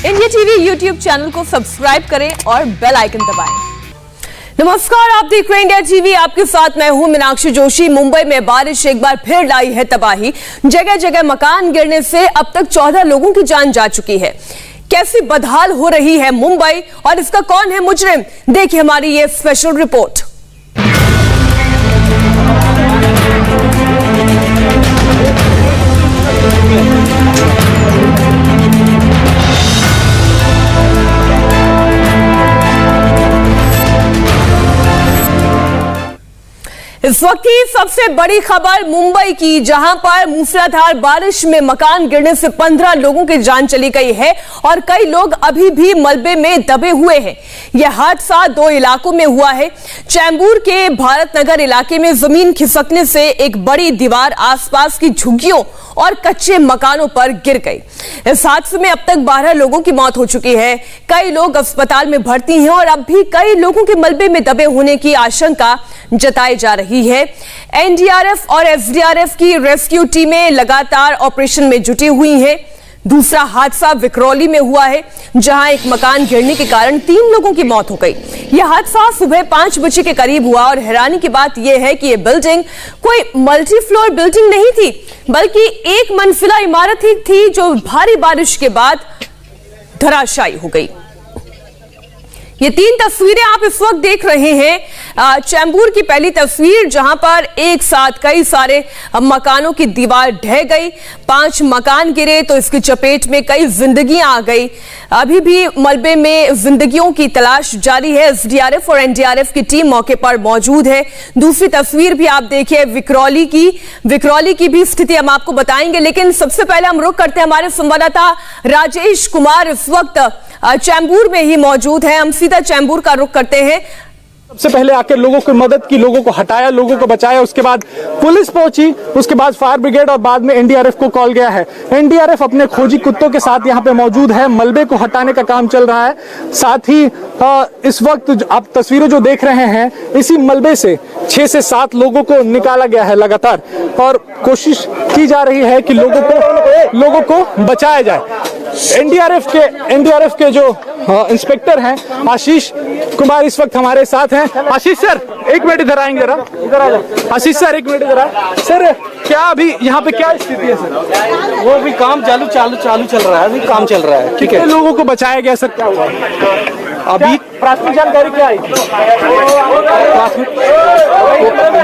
India TV YouTube channel को subscribe करें और बेल आइकन दबाएं। नमस्कार, आप देख रहे हैं इंडिया टीवी। आपके साथ मैं हूं मीनाक्षी जोशी। मुंबई में बारिश एक बार फिर लाई है तबाही। जगह जगह मकान गिरने से अब तक 14 लोगों की जान जा चुकी है। कैसी बदहाल हो रही है मुंबई और इसका कौन है मुजरिम, देखिए हमारी ये स्पेशल रिपोर्ट। इस वक्त की सबसे बड़ी खबर मुंबई की, जहां पर मूसलाधार बारिश में मकान गिरने से 15 लोगों की जान चली गई है और कई लोग अभी भी मलबे में दबे हुए हैं। यह हादसा 2 इलाकों में हुआ है। चैंबूर के भारत नगर इलाके में जमीन खिसकने से एक बड़ी दीवार आसपास की झुग्गियों और कच्चे मकानों पर गिर गई। इस हादसे में अब तक 12 लोगों की मौत हो चुकी है। कई लोग अस्पताल में भर्ती हैं और अब भी कई लोगों के मलबे में दबे होने की आशंका जताई जा रही है। एनडीआरएफ और एसडीआरएफ की रेस्क्यू टीमें लगातार ऑपरेशन में जुटी हुई हैं। दूसरा हादसा विक्रोली में हुआ है, जहां एक मकान गिरने के कारण 3 लोगों की मौत हो गई। यह हादसा सुबह 5 बजे के करीब हुआ और हैरानी की बात यह है कि यह बिल्डिंग कोई मल्टी फ्लोर बिल्डिंग नहीं थी, बल्कि एक मंजिला इमारत ही थी जो भारी बारिश के बाद धराशायी हो गई। ये 3 तस्वीरें आप इस वक्त देख रहे हैं। चैंबूर की पहली तस्वीर, जहां पर एक साथ कई सारे मकानों की दीवार ढह गई। 5 मकान गिरे तो इसकी चपेट में कई जिंदगियां आ गई। अभी भी मलबे में जिंदगियों की तलाश जारी है। एसडीआरएफ और एनडीआरएफ की टीम मौके पर मौजूद है। दूसरी तस्वीर भी आप देखिए विक्रोली की भी स्थिति हम आपको बताएंगे, लेकिन सबसे पहले हम रुख करते हैं हमारे संवाददाता राजेश कुमार इस वक्त चैंबूर में ही मौजूद है। हम सीधा चैंबूर का रुख करते हैं। सबसे पहले आकर लोगों की मदद की, लोगों को हटाया, लोगों को बचाया, उसके बाद पुलिस पहुंची, उसके बाद फायर ब्रिगेड और बाद में एनडीआरएफ को कॉल गया है। एनडीआरएफ अपने खोजी कुत्तों के साथ यहां पे मौजूद है। मलबे को हटाने का काम चल रहा है। साथ ही इस वक्त आप तस्वीरें जो देख रहे हैं, इसी मलबे से 6 से 7 लोगों को निकाला गया है लगातार, और कोशिश की जा रही है कि लोगों को बचाया जाए। एनडीआरएफ के जो इंस्पेक्टर हैं आशीष कुमार इस वक्त हमारे साथ हैं। आशीष सर, एक मिनट इधर आएंगे जरा, इधर आ जाओ। आशीष सर, एक मिनट इधर आए। सर, क्या अभी यहाँ पे क्या स्थिति है सर? वो भी काम चालू चल रहा है, अभी काम चल रहा है। ठीक है, लोगों को बचाया गया सर? क्या हुआ अभी? प्राथमिक जानकारी क्या आई?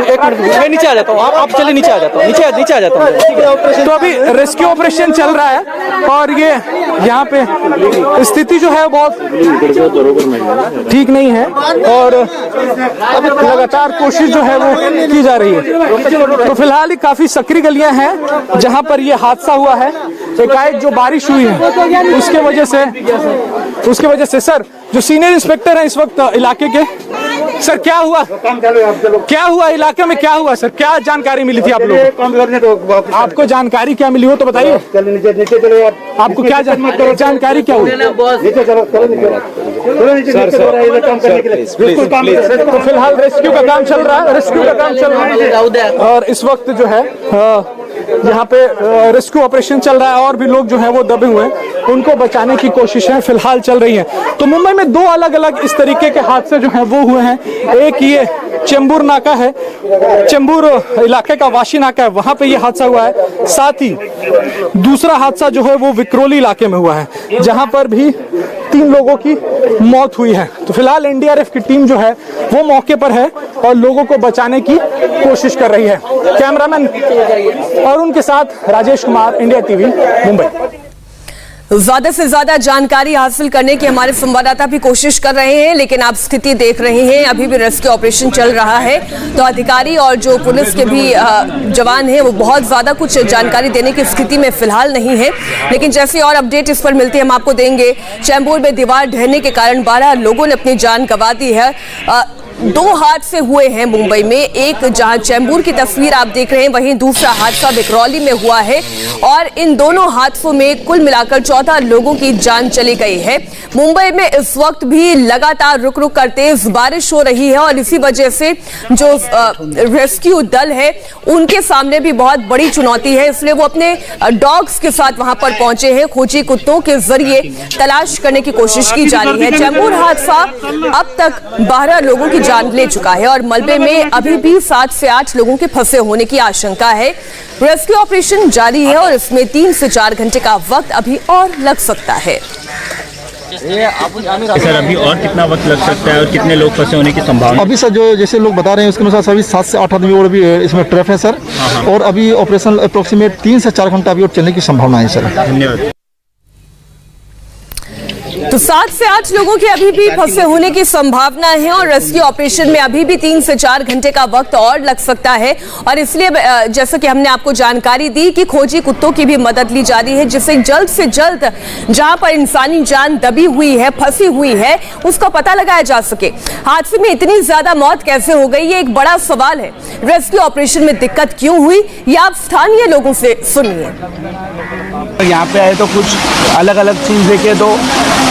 एक मिनट, मैं नीचे आ जाता हूँ, आप चले नीचे आ जाता हूँ, नीचे आ जाता हूँ। तो अभी रेस्क्यू ऑपरेशन चल रहा है और ये यहाँ पे स्थिति जो है बहुत ठीक नहीं है और लगातार कोशिश जो है वो की जा रही है। तो फिलहाल काफी सकरी गलियां हैं जहां पर ये हादसा हुआ है। एकाएक जो बारिश हुई है उसके वजह से सर, जो सीनियर इंस्पेक्टर है इस वक्त इलाके के, सर क्या हुआ इलाके में, क्या हुआ सर? क्या जानकारी मिली थी आप लोगों? आपको जानकारी क्या मिली हो तो बताइए। आपको क्या जानकारी क्या हुई? तो फिलहाल रेस्क्यू का काम चल रहा है, और इस वक्त जो है यहाँ पे रेस्क्यू ऑपरेशन चल रहा है और भी लोग जो हैं वो दबे हुए हैं, उनको बचाने की कोशिशें फिलहाल चल रही हैं। तो मुंबई में 2 अलग-अलग इस तरीके के हादसे जो हैं वो हुए हैं। एक ये चेंबूर नाका है, चेंबूर इलाके का वाशी नाका है, वहां पे ये हादसा हुआ है। साथ ही दूसरा हादसा जो है वो विक्रोली इलाके में हुआ है, जहां पर भी 3 लोगों की मौत हुई है। तो फिलहाल एनडीआरएफ की टीम जो है वो मौके पर है और लोगों को बचाने की कोशिश कर रही है। कैमरामैन और उनके साथ राजेश कुमार, इंडिया टीवी, मुंबई। ज्यादा से ज्यादा जानकारी हासिल करने की हमारे संवाददाता भी कोशिश कर रहे हैं, लेकिन आप स्थिति देख रहे हैं, अभी भी रेस्क्यू ऑपरेशन चल रहा है। तो अधिकारी और जो पुलिस के भी जवान हैं वो बहुत ज्यादा कुछ जानकारी देने की स्थिति में फिलहाल नहीं है, लेकिन जैसे और अपडेट इस पर मिलती है हम आपको देंगे। चैंबूर में दीवार ढहने के कारण 12 लोगों ने अपनी जान गंवा दी है। दो हादसे हुए हैं मुंबई में, एक जहां चेंबूर की तस्वीर आप देख रहे हैं, वहीं दूसरा हादसा विकरौली में हुआ है और इन दोनों हादसों में कुल मिलाकर 14 लोगों की जान चली गई है। मुंबई में इस वक्त भी लगातार रुक रुक कर तेज बारिश हो रही है और इसी वजह से जो रेस्क्यू दल है उनके सामने भी बहुत बड़ी चुनौती है, इसलिए वो अपने डॉग्स के साथ वहां पर पहुंचे हैं। खोजी कुत्तों के जरिए तलाश करने की कोशिश की जा रही है। चेंबूर हादसा अब तक 12 लोगों की जान ले चुका है और मलबे में अभी भी 7 से 8 लोगों के फंसे होने की आशंका है। रेस्क्यू ऑपरेशन जारी है और इसमें 3 से 4 घंटे का वक्त अभी और लग सकता है। सर अभी और कितना वक्त लग सकता है और कितने लोग फंसे होने की संभावना? अभी सर जो जैसे लोग बता रहे हैं उसके अनुसार सर अभी 7 से 8 आदमी और भी इसमें ट्रैप है सर, और अभी ऑपरेशन अप्रोक्सीमेट 3 से 4 घंटा अभी और चलने की संभावना है सर। धन्यवाद। तो 7 से 8 लोगों के अभी भी फंसे होने की संभावना है और रेस्क्यू ऑपरेशन में अभी भी 3 से 4 घंटे का वक्त और लग सकता है और इसलिए जैसा कि हमने आपको जानकारी दी कि खोजी कुत्तों की भी मदद ली जा रही है, जिससे जल्द से जल्द जहां पर इंसानी जान दबी हुई है, फंसी हुई है, उसका पता लगाया जा सके। हादसे में इतनी ज्यादा मौत कैसे हो गई, ये एक बड़ा सवाल है। रेस्क्यू ऑपरेशन में दिक्कत क्यों हुई, ये आप स्थानीय लोगों से सुनिए। यहाँ पे आए तो कुछ अलग अलग चीज़ देखे तो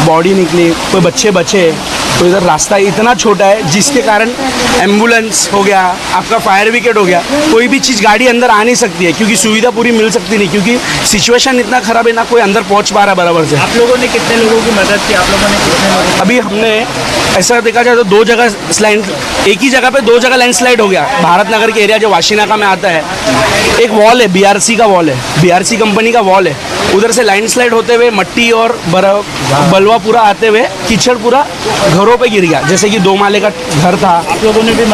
बॉडी निकली, कोई बच्चे बचे, तो इधर रास्ता इतना छोटा है जिसके कारण एम्बुलेंस हो गया, आपका फायर ब्रिगेड हो गया, कोई भी चीज़ गाड़ी अंदर आ नहीं सकती है क्योंकि सुविधा पूरी मिल सकती नहीं, क्योंकि सिचुएशन इतना ख़राब है, ना कोई अंदर पहुँच पा रहा बराबर से। आप लोगों ने कितने लोगों की मदद की? आप लोगों ने कितने लोगों? अभी हमने ऐसा देखा जाए तो 2 जगह स्लाइड, एक ही जगह पे 2 जगह लैंडस्लाइड हो गया। भारत नगर के एरिया जो वाशीनाका में आता है, एक वॉल है, BRC का वॉल है, BRC कंपनी का वॉल है, उधर से लैंडस्लाइड होते हुए मट्टी और बलवा पूरा आते हुए कीचड़ पूरा घरों पे गिर गया, जैसे कि 2 माले का घर था। आप लोगों ने भी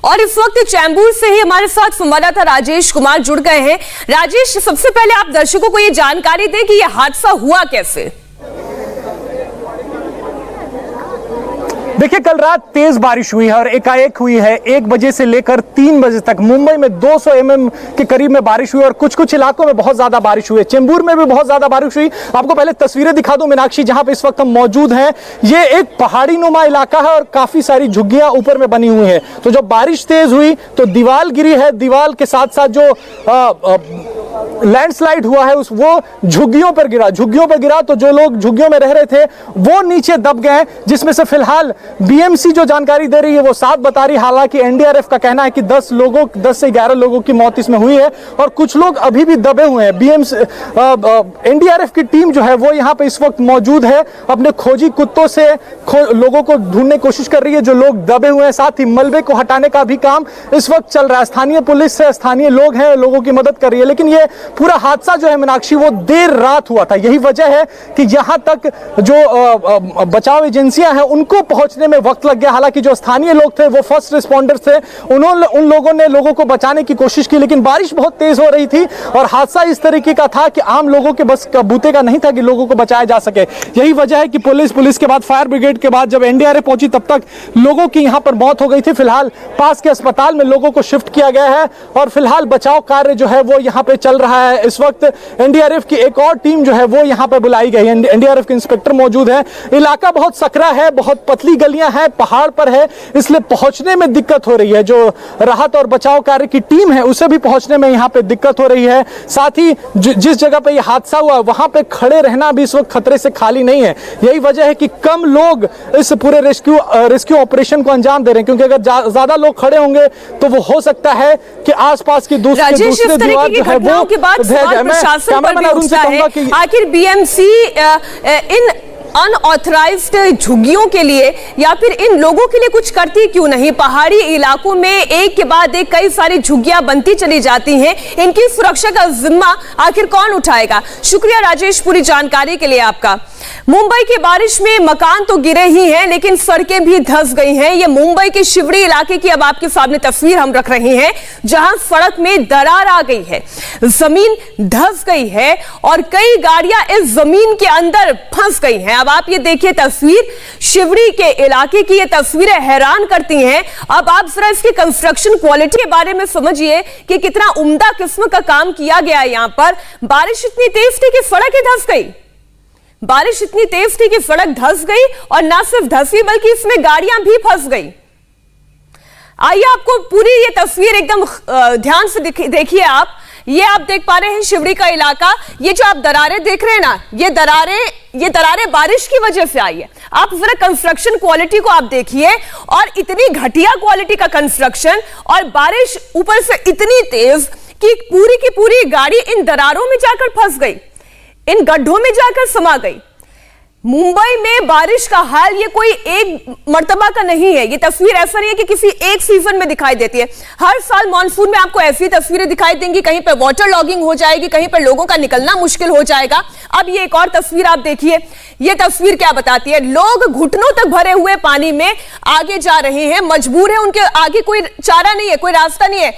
और इस वक्त चेंबूर से ही हमारे साथ संवाददाता राजेश कुमार जुड़ गए हैं। राजेश, सबसे पहले आप दर्शकों को ये जानकारी दें कि यह हादसा हुआ कैसे? देखिए, कल रात तेज बारिश हुई है और एकाएक हुई है। 1 बजे से लेकर 3 बजे तक मुंबई में 200 mm के करीब में बारिश हुई और कुछ कुछ इलाकों में बहुत ज्यादा बारिश हुई है। चेंबूर में भी बहुत ज्यादा बारिश हुई। आपको पहले तस्वीरें दिखा दूं मीनाक्षी, जहां पे इस वक्त हम मौजूद हैं। ये एक पहाड़ी नुमा इलाका है और काफी सारी झुग्गियां ऊपर में बनी हुई है। तो जब बारिश तेज हुई तो दीवार गिरी है, दीवार के साथ साथ जो लैंडस्लाइड हुआ है वो झुग्गियों पर गिरा तो जो लोग झुग्गियों में रह रहे थे वो नीचे दब गए, जिसमें से फिलहाल BMC जो जानकारी दे रही है वो 7 बता रही है। हालांकि NDRF का कहना है कि 10 से 11 लोगों की मौत इसमें हुई है और कुछ लोग अभी भी दबे हुए हैं। NDRF की टीम जो है वो यहाँ पे इस वक्त मौजूद है, अपने खोजी कुत्तों से लोगों को ढूंढने की कोशिश कर रही है जो लोग दबे हुए हैं। साथ ही मलबे को हटाने का भी काम इस वक्त चल रहा है। स्थानीय पुलिस है, स्थानीय लोग हैं, लोगों की मदद कर रही है। लेकिन ये पूरा हादसा जो है मीनाक्षी वो देर रात हुआ था। यही वजह है कि यहाँ तक जो बचाव एजेंसियां हैं उनको पहुंचने में वक्त लग गया। हालांकि जो स्थानीय लोग थे वो फर्स्ट रिस्पॉन्डर्स थे, उन लोगों ने लोगों को बचाने की कोशिश की, लेकिन बारिश बहुत तेज हो रही थी और हादसा इस तरीके का था कि आम लोगों के बस बूते का नहीं था कि लोगों को बचाया जा सके। यही वजह है कि पुलिस के बाद, फायर ब्रिगेड के बाद जब NDRF पहुंची तब तक लोगों की यहां पर मौत हो गई थी। फिलहाल पास के अस्पताल में लोगों को शिफ्ट किया गया है और फिलहाल बचाव कार्य जो है वो यहां पे चल रहा है। इस वक्त NDRF की एक और टीम जो है वो यहां पर बुलाई गई है। NDRF के इंस्पेक्टर मौजूद है। इलाका बहुत सकरा है, बहुत पतली गलियां हैं, पहाड़ पर है, इसलिए पहुंचने में दिक्कत हो रही है। जो राहत और बचाव कार्य की टीम है उसे भी पहुंचने में यहां पे दिक्कत हो रही है। साथ ही जिस जगह पे यह हादसा हुआ वहां पे खड़े रहना भी इस वक्त खतरे से खाली नहीं है। यही वजह है कि कम लोग इस पूरे रेस्क्यू ऑपरेशन को अंजाम दे रहे हैं, क्योंकि अगर ज्यादा लोग खड़े होंगे तो वो हो सकता है कि आसपास की दूसरे दीवार जो है वो आखिर BMC इन अनऑथराइज्ड झुग्गियों के लिए या फिर इन लोगों के लिए कुछ करती क्यों नहीं? पहाड़ी इलाकों में एक के बाद एक कई सारी झुग्गियां बनती चली जाती हैं, इनकी सुरक्षा का जिम्मा आखिर कौन उठाएगा? शुक्रिया राजेश पूरी जानकारी के लिए आपका। मुंबई की बारिश में मकान तो गिरे ही हैं लेकिन सड़कें भी धंस गई हैं। ये मुंबई के शिवड़ी इलाके की अब आपके सामने तस्वीर हम रख रहे हैं, जहां सड़क में दरार आ गई है, जमीन धंस गई है और कई गाड़ियां इस जमीन के अंदर फंस गई हैं। अब आप ये देखिए तस्वीर शिवड़ी के इलाके की, ये तस्वीरें हैरान करती हैं। अब आप जरा इसकी कंस्ट्रक्शन क्वालिटी के बारे में समझिए कि कितना उम्दा किस्म का काम किया गया है। यहां पर बारिश इतनी तेज थी कि सड़कें धंस गई। बारिश इतनी तेज थी कि सड़क धंस गई और ना सिर्फ धंसी बल्कि इसमें गाड़ियां भी फंस गई। आइए आपको पूरी ये तस्वीर एकदम ध्यान से देखिए आप। ये आप देख पा रहे हैं शिवड़ी का इलाका। ये जो आप दरारें देख रहे हैं ना, ये दरारें बारिश की वजह से आई है। आप जरा कंस्ट्रक्शन क्वालिटी को आप देखिए, और इतनी घटिया क्वालिटी का कंस्ट्रक्शन, और बारिश ऊपर से इतनी तेज कि पूरी की पूरी गाड़ी इन दरारों में जाकर फंस गई, इन गड्ढों में जाकर समा गई। मुंबई में बारिश का हाल ये कोई एक मर्तबा का नहीं है। ये तस्वीर ऐसा नहीं है कि किसी एक सीजन में दिखाई देती है। हर साल मॉनसून में आपको ऐसी तस्वीरें दिखाई देंगी, कहीं पर वाटर लॉगिंग हो जाएगी, कहीं पर लोगों का निकलना मुश्किल हो जाएगा। अब ये एक और तस्वीर आप देखिए। ये तस्वीर क्या बताती है? लोग घुटनों तक भरे हुए पानी में आगे जा रहे हैं, मजबूर है, उनके आगे कोई चारा नहीं है, कोई रास्ता नहीं है,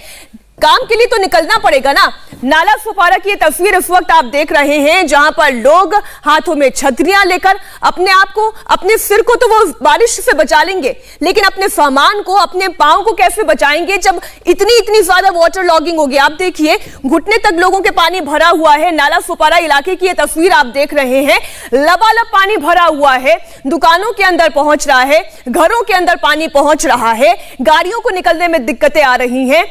काम के लिए तो निकलना पड़ेगा ना। नाला सुपारा की ये तस्वीर इस वक्त आप देख रहे हैं, जहां पर लोग हाथों में छतरियां लेकर अपने आप को, अपने सिर को तो वो बारिश से बचा लेंगे, लेकिन अपने सामान को, अपने पांव को कैसे बचाएंगे जब इतनी ज्यादा वाटर लॉगिंग होगी। आप देखिए, घुटने तक लोगों के पानी भरा हुआ है। नाला सुपारा इलाके की ये तस्वीर आप देख रहे हैं। लबालब पानी भरा हुआ है, दुकानों के अंदर पहुंच रहा है, घरों के अंदर पानी पहुंच रहा है, गाड़ियों को निकलने में दिक्कतें आ रही हैं।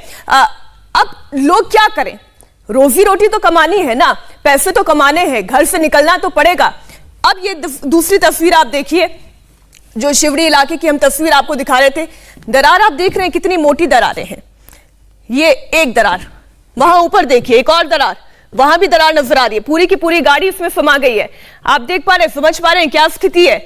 अब लोग क्या करें? रोजी रोटी तो कमानी है ना, पैसे तो कमाने हैं, घर से निकलना तो पड़ेगा। अब ये दूसरी तस्वीर आप देखिए, जो शिवड़ी इलाके की हम तस्वीर आपको दिखा रहे थे। दरार आप देख रहे हैं, कितनी मोटी दरारें हैं। ये एक दरार, वहां ऊपर देखिए एक और दरार, वहां भी दरार नजर आ रही है। पूरी की पूरी गाड़ी इसमें समा गई है। आप देख पा रहे हैं, समझ पा रहे हैं क्या स्थिति है?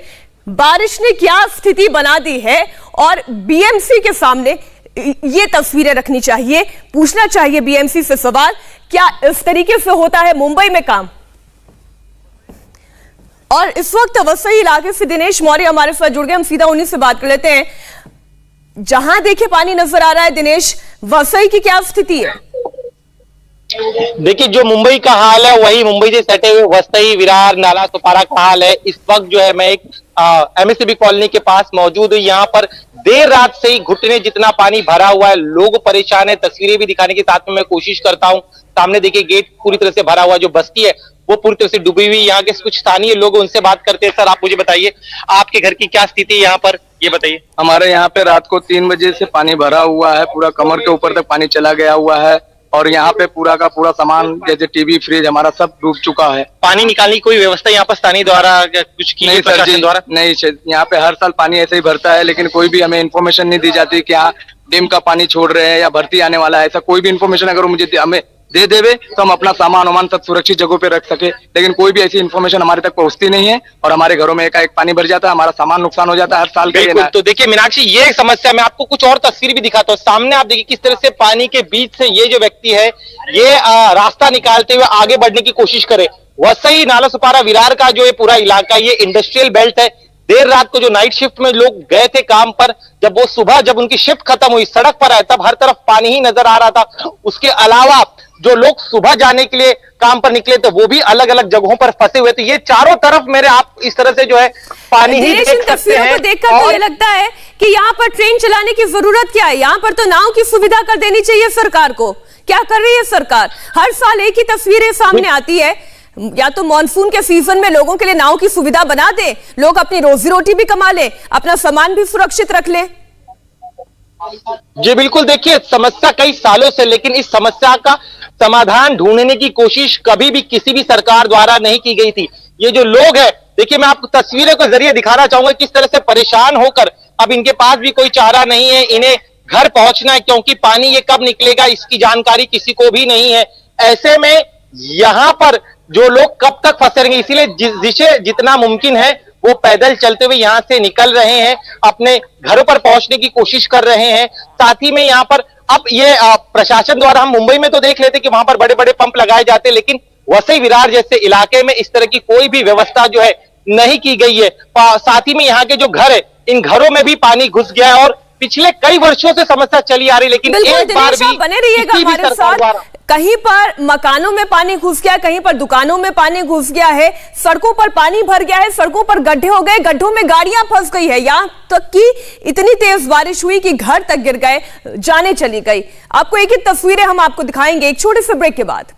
बारिश ने क्या स्थिति बना दी है। और बीएमसी के सामने ये तस्वीरें रखनी चाहिए, पूछना चाहिए बीएमसी से सवाल, क्या इस तरीके से होता है मुंबई में काम? और इस वक्त वसई इलाके से दिनेश मौर्य हमारे साथ जुड़ गए, हम सीधा उन्हीं से बात कर लेते हैं। जहां देखे पानी नजर आ रहा है, दिनेश, वसई की क्या स्थिति है? देखिए, जो मुंबई का हाल है वही मुंबई से सटे हुए वसई, विरार, नाला सुपारा का हाल है। इस वक्त जो है मैं एक एमएससीबी कॉलोनी के पास मौजूद हूँ। यहाँ पर देर रात से ही घुटने जितना पानी भरा हुआ है, लोग परेशान है। तस्वीरें भी दिखाने के साथ में मैं कोशिश करता हूँ। सामने देखिए, गेट पूरी तरह से भरा हुआ, जो बस्ती है वो पूरी तरह से डूबी हुई। यहाँ के कुछ स्थानीय लोग, उनसे बात करते हैं। सर, आप मुझे बताइए, आपके घर की क्या स्थिति है यहाँ पर, ये बताइए। हमारे यहाँ पे रात को 3 बजे से पानी भरा हुआ है, पूरा कमर के ऊपर तक पानी चला गया हुआ है, और यहाँ पे पूरा का पूरा सामान जैसे टीवी, फ्रिज हमारा सब डूब चुका है। पानी निकालने की कोई व्यवस्था यहाँ पर स्थानीय द्वारा कुछ की नहीं सर जी, द्वारा नहीं। यहाँ पे हर साल पानी ऐसे ही भरता है, लेकिन कोई भी हमें इन्फॉर्मेशन नहीं दी जाती कि हाँ डैम का पानी छोड़ रहे हैं या भर्ती आने वाला है। ऐसा कोई भी इन्फॉर्मेशन अगर मुझे हमें दे देवे तो हम अपना सामान वामान सब सुरक्षित जगहों पे रख सके, लेकिन कोई भी ऐसी इन्फॉर्मेशन हमारे तक पहुंचती नहीं है, और हमारे घरों में एकाएक पानी भर जाता है, हमारा सामान नुकसान हो जाता है हर साल का। तो देखिए मीनाक्षी, ये समस्या, मैं आपको कुछ और तस्वीर भी दिखाता हूँ। सामने आप देखिए किस तरह से पानी के बीच से ये जो व्यक्ति है, ये रास्ता निकालते हुए आगे बढ़ने की कोशिश करे। वसई, नाला सुपारा, विरार का जो ये पूरा इलाका, ये इंडस्ट्रियल बेल्ट है। देर रात को जो नाइट शिफ्ट में लोग गए थे काम पर, जब वो सुबह जब उनकी शिफ्ट खत्म हुई, सड़क पर आए, तब हर तरफ पानी ही नजर आ रहा था। उसके अलावा जो लोग सुबह जाने के लिए काम पर निकले थे, वो भी अलग अलग जगहों पर फंसे हुए थे। ये चारों तरफ मेरे आप इस तरह से जो है पानी ही देख सकते हैं। देखकर तो ये लगता है कि यहाँ पर ट्रेन चलाने की जरूरत क्या है? यहाँ पर तो नाव की सुविधा कर देनी चाहिए सरकार को। क्या कर रही है सरकार? हर साल एक ही तस्वीरें सामने आती है। या तो मॉनसून के सीजन में लोगों के लिए नाव की सुविधा बना दे, लोग अपनी रोजी रोटी भी कमा ले, अपना सामान भी सुरक्षित रख ले। जी बिल्कुल, देखिए समस्या कई सालों से, लेकिन इस समस्या का समाधान ढूंढने की कोशिश कभी भी किसी भी सरकार द्वारा नहीं की गई थी। ये जो लोग हैं, देखिए मैं आपको तस्वीरों के जरिए दिखाना चाहूंगा किस तरह से परेशान होकर अब इनके पास भी कोई चारा नहीं है, इन्हें घर पहुंचना है, क्योंकि पानी ये कब निकलेगा इसकी जानकारी किसी को भी नहीं है। ऐसे में यहाँ पर जो लोग कब तक फंसे रहेंगे, इसीलिए जिसे जितना मुमकिन है वो पैदल चलते हुए यहाँ से निकल रहे हैं, अपने घरों पर पहुंचने की कोशिश कर रहे हैं। साथ ही में यहाँ पर अब ये प्रशासन द्वारा, हम मुंबई में तो देख लेते कि वहां पर बड़े बड़े पंप लगाए जाते, लेकिन वसई विरार जैसे इलाके में इस तरह की कोई भी व्यवस्था जो है नहीं की गई है। साथ ही में यहाँ के जो घर है, इन घरों में भी पानी घुस गया है, और पिछले कई वर्षों से समस्या चली आ रही, लेकिन एक बार भी बने रहिएगा हमारे साथ। कहीं पर मकानों में पानी घुस गया, कहीं पर दुकानों में पानी घुस गया है, सड़कों पर पानी भर गया है, सड़कों पर गड्ढे हो गए, गड्ढों में गाड़ियां फंस गई है, यहाँ तक कि इतनी तेज बारिश हुई कि घर तक गिर गए, जाने चली गई। आपको एक एक तस्वीरें हम आपको दिखाएंगे एक छोटे से ब्रेक के बाद।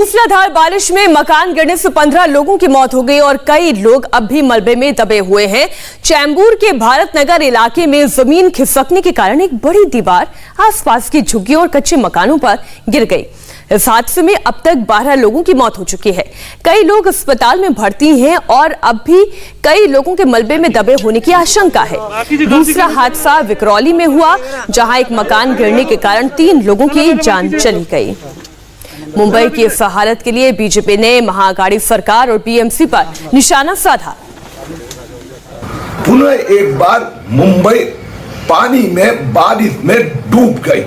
मूसलाधार बारिश में मकान गिरने से 15 लोगों की मौत हो गई और कई लोग अब भी मलबे में दबे हुए हैं। चैंबूर के भारत नगर इलाके में जमीन खिसकने के कारण एक बड़ी दीवार आसपास की झुग्गियों और कच्चे मकानों पर गिर गई। इस हादसे में अब तक 12 लोगों की मौत हो चुकी है। कई लोग अस्पताल में भर्ती हैं और अब भी कई लोगों के मलबे में दबे होने की आशंका है। दूसरा हादसा विकरौली में हुआ, जहां एक मकान गिरने के कारण 3 लोगों की जान चली गई। मुंबई की इस हालत के लिए बीजेपी ने महाअघाड़ी सरकार और बीएमसी पर निशाना साधा। पुनः एक बार मुंबई पानी में बारिश में डूब गई।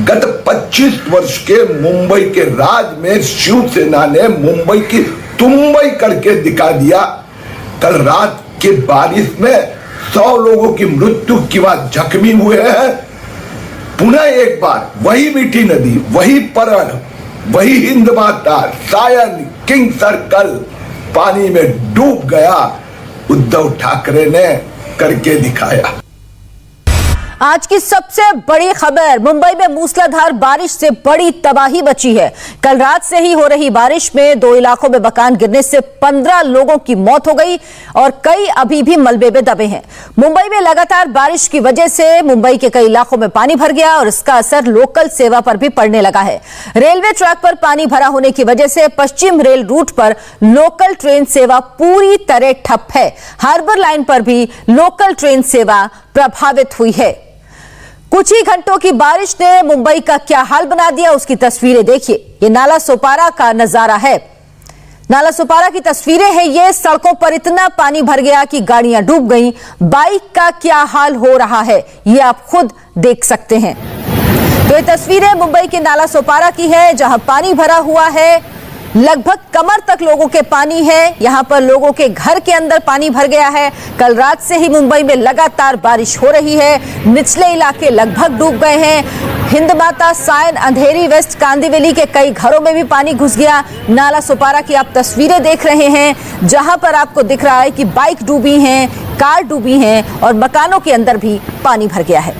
गत 25 वर्ष के मुंबई के राज में शिवसेना ने मुंबई की तुम्बई करके दिखा दिया। कल रात की बारिश में 100 लोगों की मृत्यु के बाद जख्मी हुए हैं। पुनः एक बार वही मीठी नदी, वही परल, वही हिंद माता, सायन, किंग सर्कल पानी में डूब गया। उद्धव ठाकरे ने करके दिखाया। आज की सबसे बड़ी खबर, मुंबई में मूसलाधार बारिश से बड़ी तबाही मची है। कल रात से ही हो रही बारिश में 2 इलाकों में मकान गिरने से 15 लोगों की मौत हो गई और कई अभी भी मलबे में दबे हैं। मुंबई में लगातार बारिश की वजह से मुंबई के कई इलाकों में पानी भर गया और इसका असर लोकल सेवा पर भी पड़ने लगा है। रेलवे ट्रैक पर पानी भरा होने की वजह से पश्चिम रेल रूट पर लोकल ट्रेन सेवा पूरी तरह ठप है। हार्बर लाइन पर भी लोकल ट्रेन सेवा प्रभावित हुई है। कुछ ही घंटों की बारिश ने मुंबई का क्या हाल बना दिया, उसकी तस्वीरें देखिए। ये नाला सोपारा का नजारा है। नाला सोपारा की तस्वीरें हैं ये। सड़कों पर इतना पानी भर गया कि गाड़ियां डूब गईं। बाइक का क्या हाल हो रहा है ये आप खुद देख सकते हैं। तो ये तस्वीरें मुंबई के नाला सोपारा की है, जहां पानी भरा हुआ है। लगभग कमर तक लोगों के पानी है। यहां पर लोगों के घर के अंदर पानी भर गया है। कल रात से ही मुंबई में लगातार बारिश हो रही है। निचले इलाके लगभग डूब गए हैं। हिंद माता, सायन, अंधेरी वेस्ट, कांदिवली के कई घरों में भी पानी घुस गया। नाला सोपारा की आप तस्वीरें देख रहे हैं, जहां पर आपको दिख रहा है कि बाइक डूबी हैं, कार डूबी हैं और मकानों के अंदर भी पानी भर गया है।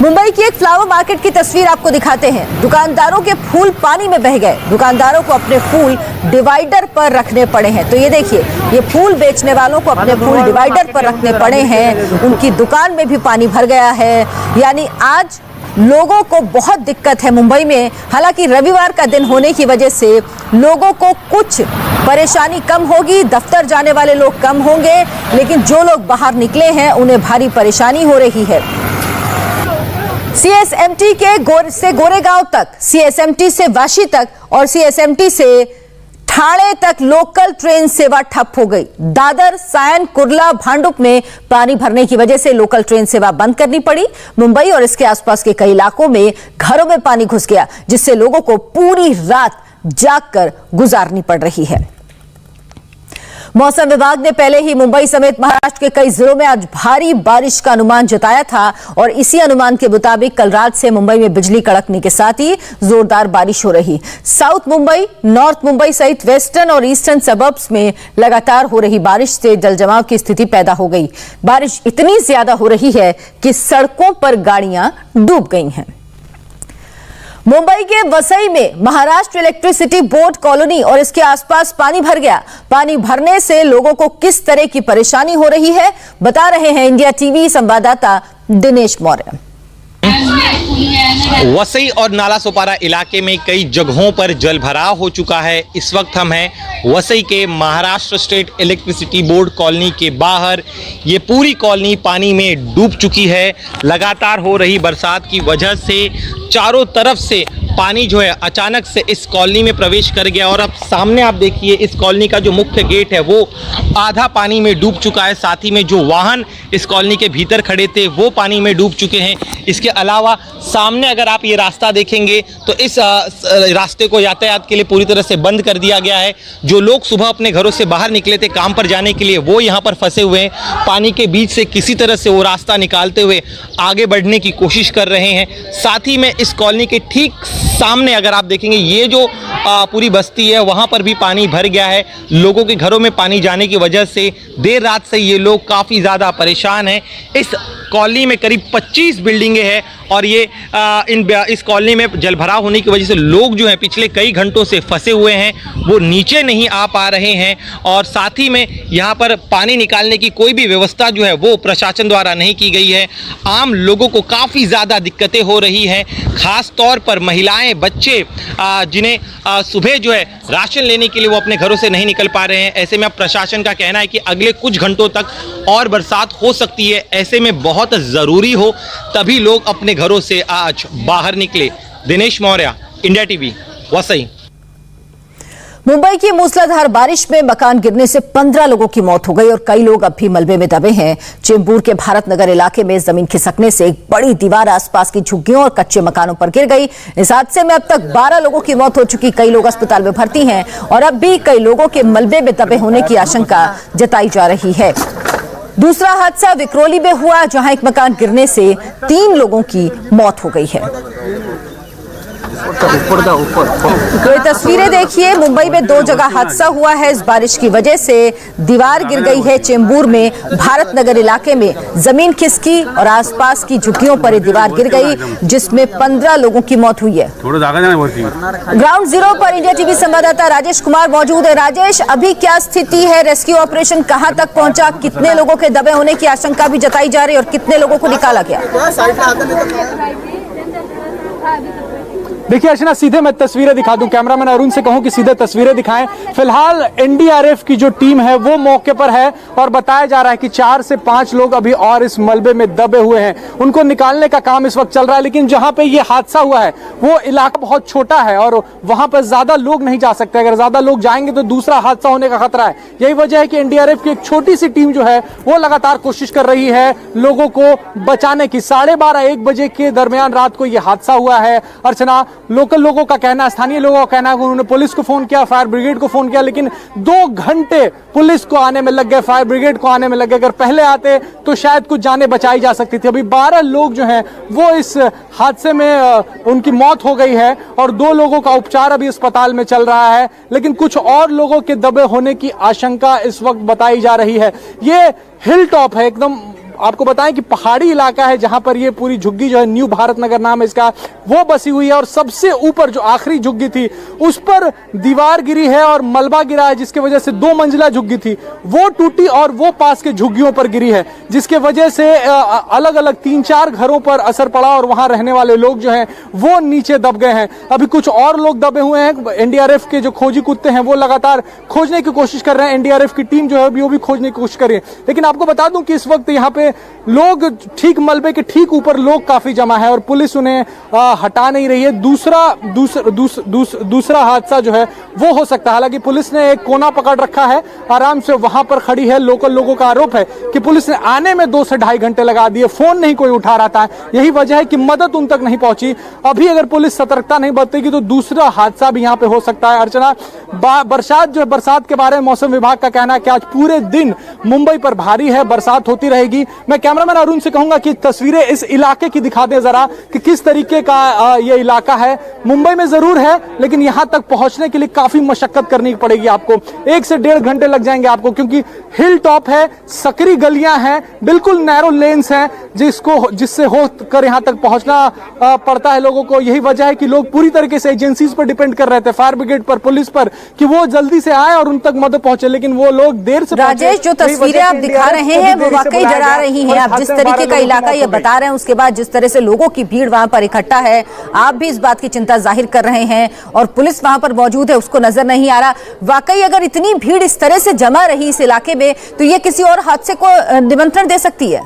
मुंबई की एक फ्लावर मार्केट की तस्वीर आपको दिखाते हैं। दुकानदारों के फूल पानी में बह गए। दुकानदारों को अपने फूल डिवाइडर पर रखने पड़े हैं। तो ये देखिए, ये फूल बेचने वालों को अपने फूल डिवाइडर पर रखने पड़े हैं। उनकी दुकान में भी पानी भर गया है। यानी आज लोगों को बहुत दिक्कत है मुंबई में। हालांकि रविवार का दिन होने की वजह से लोगों को कुछ परेशानी कम होगी, दफ्तर जाने वाले लोग कम होंगे, लेकिन जो लोग बाहर निकले हैं उन्हें भारी परेशानी हो रही है। सीएसएमटी के गोरेगांव तक, सीएसएमटी से वाशी तक और सीएसएमटी से ठाणे तक लोकल ट्रेन सेवा ठप हो गई। दादर, सायन, कुर्ला, भांडुप में पानी भरने की वजह से लोकल ट्रेन सेवा बंद करनी पड़ी। मुंबई और इसके आसपास के कई इलाकों में घरों में पानी घुस गया, जिससे लोगों को पूरी रात जागकर गुजारनी पड़ रही है। मौसम विभाग ने पहले ही मुंबई समेत महाराष्ट्र के कई जिलों में आज भारी बारिश का अनुमान जताया था और इसी अनुमान के मुताबिक कल रात से मुंबई में बिजली कड़कने के साथ ही जोरदार बारिश हो रही। साउथ मुंबई, नॉर्थ मुंबई सहित वेस्टर्न और ईस्टर्न सबर्ब्स में लगातार हो रही बारिश से जलजमाव की स्थिति पैदा हो गई। बारिश इतनी ज्यादा हो रही है कि सड़कों पर गाड़ियां डूब गई हैं। मुंबई के वसई में महाराष्ट्र इलेक्ट्रिसिटी बोर्ड कॉलोनी और इसके आसपास पानी भर गया। पानी भरने से लोगों को किस तरह की परेशानी हो रही है, बता रहे हैं इंडिया टीवी संवाददाता दिनेश मौर्य। वसई और नाला सोपारा इलाके में कई जगहों पर जल भराव हो चुका है। इस वक्त हम हैं वसई के Maharashtra state electricity board colony के बाहर। ये पूरी कॉलोनी पानी में डूब चुकी है। लगातार हो रही बरसात की वजह से चारों तरफ से पानी जो है अचानक से इस कॉलोनी में प्रवेश कर गया और अब सामने आप देखिए इस कॉलोनी का जो मुख्य गेट है वो आधा पानी में डूब चुका है। साथ ही में जो वाहन इस कॉलोनी के भीतर खड़े थे वो पानी में डूब चुके हैं। इसके अलावा सामने अगर आप ये रास्ता देखेंगे तो इस रास्ते को यातायात के लिए पूरी तरह से बंद कर दिया गया है। जो लोग सुबह अपने घरों से बाहर निकले थे काम पर जाने के लिए वो यहाँ पर फंसे हुए हैं। पानी के बीच से किसी तरह से वो रास्ता निकालते हुए आगे बढ़ने की कोशिश कर रहे हैं। साथ ही में इस कॉलोनी के ठीक सामने अगर आप देखेंगे ये जो पूरी बस्ती है वहाँ पर भी पानी भर गया है। लोगों के घरों में पानी जाने की वजह से देर रात से ये लोग काफ़ी ज़्यादा परेशान हैं। इस कॉलोनी में करीब 25 बिल्डिंगें हैं और ये इस कॉलोनी में जलभराव होने की वजह से लोग जो हैं पिछले कई घंटों से फंसे हुए हैं, वो नीचे नहीं आ पा रहे हैं और साथ ही में यहाँ पर पानी निकालने की कोई भी व्यवस्था जो है वो प्रशासन द्वारा नहीं की गई है। आम लोगों को काफ़ी ज़्यादा दिक्कतें हो रही हैं, खास तौर पर महिलाएं, बच्चे जिन्हें सुबह जो है राशन लेने के लिए वो अपने घरों से नहीं निकल पा रहे हैं। ऐसे में अब प्रशासन का कहना है कि अगले कुछ घंटों तक और बरसात हो सकती है, ऐसे में बहुत ज़रूरी हो तभी लोग अपने घरों से आज बाहर निकले। Dinesh Maurya, India TV, Vasai. मुंबई की मूसलाधार बारिश में मकान गिरने से 15 लोगों की मौत हो गई और कई लोग अब भी मलबे में दबे हैं। चेंबूर के भारत नगर इलाके में जमीन खिसकने से एक बड़ी दीवार आसपास की झुग्गियों और कच्चे मकानों पर गिर गई। इस हादसे में अब तक 12 लोगों की मौत हो चुकी, कई लोग अस्पताल में भर्ती हैं और अब भी कई लोगों के मलबे में दबे होने की आशंका जताई जा रही है। दूसरा हादसा विक्रोली में हुआ, जहां एक मकान गिरने से 3 लोगों की मौत हो गई है। तो ये तस्वीरें देखिए, मुंबई में 2 जगह हादसा हुआ है। इस बारिश की वजह से दीवार गिर गई है। चेंबूर में भारत नगर इलाके में जमीन खिसकी और आसपास की झुग्गियों पर ये दीवार गिर गई, जिसमें 15 लोगों की मौत हुई है। ग्राउंड जीरो पर इंडिया टीवी संवाददाता राजेश कुमार मौजूद है। राजेश, अभी क्या स्थिति है? रेस्क्यू ऑपरेशन कहां तक पहुंचा? कितने लोगों के दबे होने की आशंका भी जताई जा रही है और कितने लोगों को निकाला गया? देखिए अर्चना, सीधे मैं तस्वीरें दिखा दूं, कैमरामैन अरुण से कहूं कि सीधे तस्वीरें दिखाएं। फिलहाल एनडीआरएफ की जो टीम है वो मौके पर है और बताया जा रहा है कि 4 से 5 लोग अभी और इस मलबे में दबे हुए हैं, उनको निकालने का काम इस वक्त चल रहा है। लेकिन जहां पे ये हादसा हुआ है वो इलाका बहुत छोटा है और वहां पर ज्यादा लोग नहीं जा सकते। अगर ज्यादा लोग जाएंगे तो दूसरा हादसा होने का खतरा है। यही वजह है कि एनडीआरएफ की एक छोटी सी टीम जो है वो लगातार कोशिश कर रही है लोगों को बचाने की। 12:30-1 बजे के दरमियान रात को यह हादसा हुआ है। अर्चना, लोकल लोगों का कहना, स्थानीय लोगों का कहना है कि उन्होंने पुलिस को फोन किया, फायर ब्रिगेड को फोन किया, लेकिन 2 घंटे पुलिस को आने में लग गए, फायर ब्रिगेड को आने में लग गए। अगर पहले आते तो शायद कुछ जानें बचाई जा सकती थी। अभी 12 लोग जो हैं वो इस हादसे में उनकी मौत हो गई है और 2 लोगों का उपचार अभी अस्पताल में चल रहा है, लेकिन कुछ और लोगों के दबे होने की आशंका इस वक्त बताई जा रही है। ये हिल टॉप है, एकदम आपको बताएं कि पहाड़ी इलाका है जहां पर ये पूरी झुग्गी जो है, न्यू भारत नगर नाम है इसका, वो बसी हुई है और सबसे ऊपर जो आखिरी झुग्गी थी उस पर दीवार गिरी है और मलबा गिरा है, जिसकी वजह से 2 मंजिला झुग्गी थी वो टूटी और वो पास के झुग्गियों पर गिरी है, जिसके वजह से अलग अलग 3-4 घरों पर असर पड़ा और वहां रहने वाले लोग जो हैं वो नीचे दब गए हैं। अभी कुछ और लोग दबे हुए हैं। एनडीआरएफ के जो खोजी कुत्ते हैं वो लगातार खोजने की कोशिश कर रहे हैं। एनडीआरएफ की टीम जो है वो भी खोजने की कोशिश कर रही है। लेकिन आपको बता दूं कि इस वक्त यहाँ पे लोग ठीक मलबे के ठीक ऊपर लोग काफी जमा है और पुलिस उन्हें हटा नहीं रही है। दूसरा हादसा जो है वो हो सकता है। हालांकि पुलिस ने एक कोना पकड़ रखा है, आराम से वहां पर खड़ी है। लोकल लोगों का आरोप है कि पुलिस ने आने में 2 से ढाई घंटे लगा दिए, फोन नहीं कोई उठा रहा था। यही वजह है कि मदद उन तक नहीं पहुंची। अभी अगर पुलिस सतर्कता नहीं बरतेगी तो दूसरा हादसा भी यहाँ पे हो सकता है। अर्चना, बरसात के बारे में मौसम विभाग का कहना है कि आज पूरे दिन मुंबई पर भारी है, बरसात होती रहेगी। मैं कैमरामैन अरुण से कहूंगा कि तस्वीरें इस इलाके की दिखा दें जरा कि किस तरीके का ये इलाका है। मुंबई में जरूर है, लेकिन यहां तक पहुंचने के लिए काफी मशक्कत करनी पड़ेगी आपको। 1 से 1.5 घंटे लग जाएंगे आपको, क्योंकि हिल टॉप है, सकरी गलियां हैं, बिल्कुल नैरो लेन्स हैं जिससे होकर यहां तक पहुंचना पड़ता है लोगों को। यही वजह है कि लोग पूरी तरीके से एजेंसीज पर डिपेंड कर रहे थे, फायर ब्रिगेड पर, पुलिस पर, कि वो जल्दी से आए और उन तक मदद पहुंचे, लेकिन वो लोग देर से। राजेश, जो तस्वीरें आप दिखा रहे हैं वो वाकई डरा रही हैं। आप जिस तरीके का इलाका ये बता रहे हैं, उसके बाद जिस तरह से लोगों की भीड़ वहां पर इकट्ठा है, आप भी इस बात की चिंता जाहिर कर रहे हैं और पुलिस वहां पर मौजूद है, उसको नजर नहीं आ रहा। वाकई अगर इतनी भीड़ इस तरह से जमा रही इस इलाके में तो ये किसी और हादसे को निमंत्रण दे सकती है।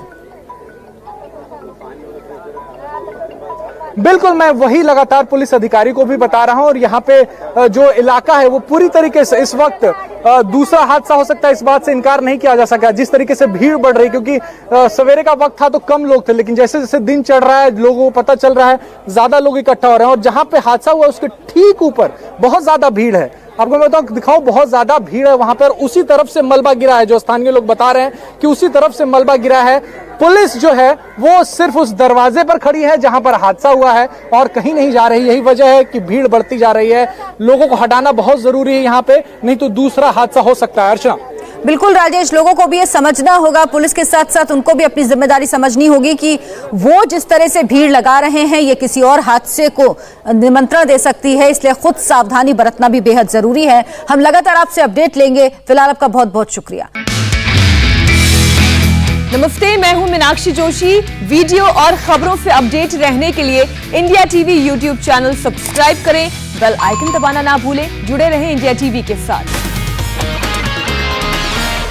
बिल्कुल, मैं वही लगातार पुलिस अधिकारी को भी बता रहा हूं और यहाँ पे जो इलाका है वो पूरी तरीके से इस वक्त दूसरा हादसा हो सकता है, इस बात से इनकार नहीं किया जा सका। जिस तरीके से भीड़ बढ़ रही, क्योंकि सवेरे का वक्त था तो कम लोग थे, लेकिन जैसे जैसे दिन चढ़ रहा है लोगों को पता चल रहा है ज्यादा लोग इकट्ठा हो रहे हैं और जहां पे हादसा हुआ उसके ठीक ऊपर बहुत ज्यादा भीड़ है। आपको मैं बताऊं, दिखाओ, बहुत ज्यादा भीड़ है वहां पर। उसी तरफ से मलबा गिरा है, जो स्थानीय लोग बता रहे हैं कि उसी तरफ से मलबा गिरा है। पुलिस जो है वो सिर्फ उस दरवाजे पर खड़ी है जहां पर हादसा हुआ है और कहीं नहीं जा रही। यही वजह है कि भीड़ बढ़ती जा रही है। लोगों को हटाना बहुत जरूरी है यहाँ पे, नहीं तो दूसरा हादसा हो सकता है। अर्चना, बिल्कुल राजेश, लोगों को भी ये समझना होगा, पुलिस के साथ साथ उनको भी अपनी जिम्मेदारी समझनी होगी कि वो जिस तरह से भीड़ लगा रहे हैं ये किसी और हादसे को निमंत्रण दे सकती है, इसलिए खुद सावधानी बरतना भी बेहद जरूरी है। हम लगातार आपसे अपडेट लेंगे। फिलहाल आपका बहुत बहुत शुक्रिया। नमस्ते, मैं हूं मीनाक्षी जोशी। वीडियो और खबरों से अपडेट रहने के लिए India TV YouTube channel subscribe करें, बेल आइकन दबाना ना भूलें। जुड़े रहें इंडिया टीवी के साथ।